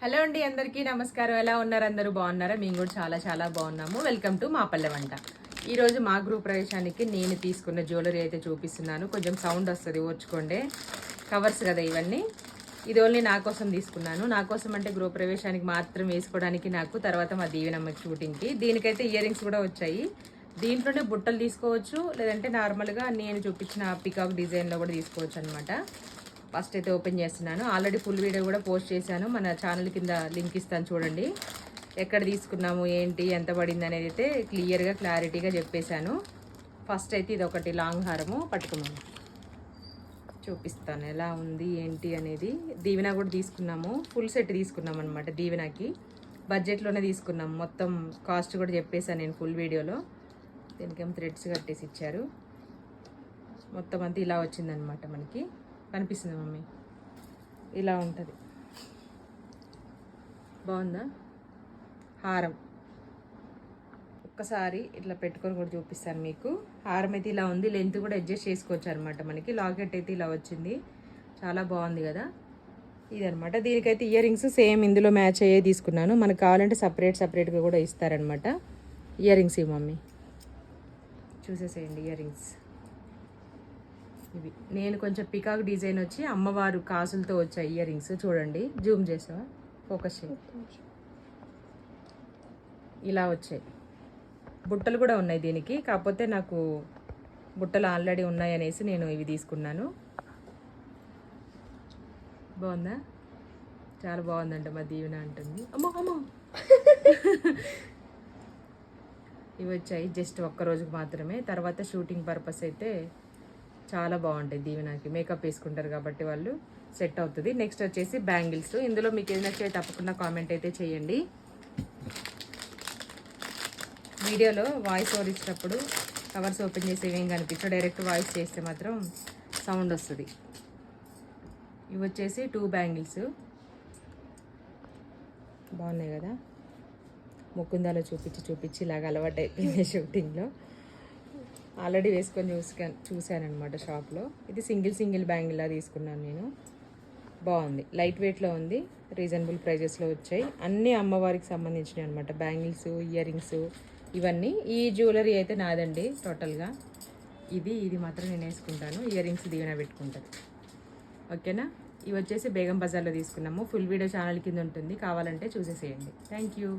Hello అండి, అందరికీ నమస్కారం. ఎలా ఉన్నారు? అందరూ బాగున్నారా? మేము కూడా చాలా చాలా బాగున్నాము. వెల్కమ్ టు మా పల్లె వంట. ఈరోజు మా గృహ ప్రవేశానికి నేను తీసుకున్న జ్యువెలరీ అయితే చూపిస్తున్నాను. కొంచెం సౌండ్ వస్తుంది, ఓర్చుకోండి. కవర్స్ కదా ఇవన్నీ. ఇది ఓన్లీ నా కోసం తీసుకున్నాను. నా కోసం అంటే గృహ ప్రవేశానికి మాత్రం వేసుకోవడానికి, నాకు తర్వాత మా దీవెనమ్మకి షూటింగ్కి. దీనికైతే ఇయర్ రింగ్స్ కూడా వచ్చాయి. దీంట్లోనే బుట్టలు తీసుకోవచ్చు, లేదంటే నార్మల్గా నేను చూపించిన పికాక్ డిజైన్లో కూడా తీసుకోవచ్చు అనమాట. ఫస్ట్ అయితే ఓపెన్ చేస్తున్నాను. ఆల్రెడీ ఫుల్ వీడియో కూడా పోస్ట్ చేశాను. మన ఛానల్ కింద లింక్ ఇస్తాను, చూడండి. ఎక్కడ తీసుకున్నాము, ఏంటి, ఎంత పడింది అనేది అయితే క్లియర్గా క్లారిటీగా చెప్పేశాను. ఫస్ట్ అయితే ఇది ఒకటి లాంగ్ హారము పట్టుకున్నాము, చూపిస్తాను ఎలా ఉంది ఏంటి అనేది. దీవెన కూడా తీసుకున్నాము, ఫుల్ సెట్ తీసుకున్నాం అనమాట. దీవెనకి బడ్జెట్లోనే తీసుకున్నాము. మొత్తం కాస్ట్ కూడా చెప్పేశాను నేను ఫుల్ వీడియోలో. దీనికేమో థ్రెడ్స్ కట్టేసి ఇచ్చారు. మొత్తం అంతా ఇలా వచ్చిందనమాట. మనకి కనిపిస్తుంది మమ్మీ, ఇలా ఉంటుంది. బాగుందా హారం? ఒక్కసారి ఇట్లా పెట్టుకొని కూడా చూపిస్తాను మీకు. హారం అయితే ఇలా ఉంది. లెంత్ కూడా అడ్జస్ట్ చేసుకోవచ్చు అనమాట. మనకి లాకెట్ అయితే ఇలా వచ్చింది, చాలా బాగుంది కదా. ఇదనమాట. దీనికైతే ఇయర్ రింగ్స్ సేమ్ ఇందులో మ్యాచ్ అయ్యే తీసుకున్నాను. మనకు కావాలంటే సపరేట్గా కూడా ఇస్తారనమాట. ఇయర్ రింగ్స్ ఇవి మమ్మీ, చూసేసేయండి. ఇయర్ రింగ్స్ ఇవి నేను కొంచెం పికాక్ డిజైన్ వచ్చి అమ్మవారు కాసులతో వచ్చాయి ఇయర్ రింగ్స్. చూడండి, జూమ్ చేసావా, ఫోకస్ చేయి. ఇలా వచ్చాయి. బుట్టలు కూడా ఉన్నాయి దీనికి, కాకపోతే నాకు బుట్టలు ఆల్రెడీ ఉన్నాయి అనేసి నేను ఇవి తీసుకున్నాను. బాగుందా? చాలా బాగుందంట మా దీవెన అంటుంది. అమ్మో అమ్మో ఇవి వచ్చాయి జస్ట్ ఒక్క రోజుకి మాత్రమే. తర్వాత షూటింగ్ పర్పస్ అయితే చాలా బాగుంటాయి. దీవెనకి మేకప్ వేసుకుంటారు కాబట్టి వాళ్ళు, సెట్ అవుతుంది. నెక్స్ట్ వచ్చేసి బ్యాంగిల్స్. ఇందులో మీకు ఏది నచ్చితే తప్పకుండా కామెంట్ అయితే చేయండి. వీడియోలో వాయిస్ ఓవర్ ఇచ్చినప్పుడు కవర్స్ ఓపెన్ చేసి ఏం కనిపించవు, డైరెక్ట్ వాయిస్ చేస్తే మాత్రం సౌండ్ వస్తుంది. ఇవి వచ్చేసి 2 బ్యాంగిల్స్. బాగున్నాయి కదా. ముకుందాలో చూపించి ఇలాగ అలవాటు అయిపోయింది షూటింగ్లో. ఆల్రెడీ వేసుకొని చూశానమాట షాప్లో. ఇది సింగిల్ బ్యాంగిల్లా తీసుకున్నాను నేను. బాగుంది, లైట్ వెయిట్లో ఉంది, రీజనబుల్ ప్రైజెస్లో వచ్చాయి. అన్నీ అమ్మవారికి సంబంధించినవి అనమాట. బ్యాంగిల్స్, ఇయర్ రింగ్స్ ఇవన్నీ. ఈ జ్యువెలరీ అయితే నాదండి టోటల్గా. ఇది మాత్రం నేను వేసుకుంటాను. ఇయర్ రింగ్స్ దీవెన పెట్టుకుంటాను. ఓకేనా. ఇవి వచ్చేసి బేగం బజార్లో తీసుకున్నాము. ఫుల్ వీడియో ఛానల్ కింద ఉంటుంది, కావాలంటే చూసేసేయండి. Thank you.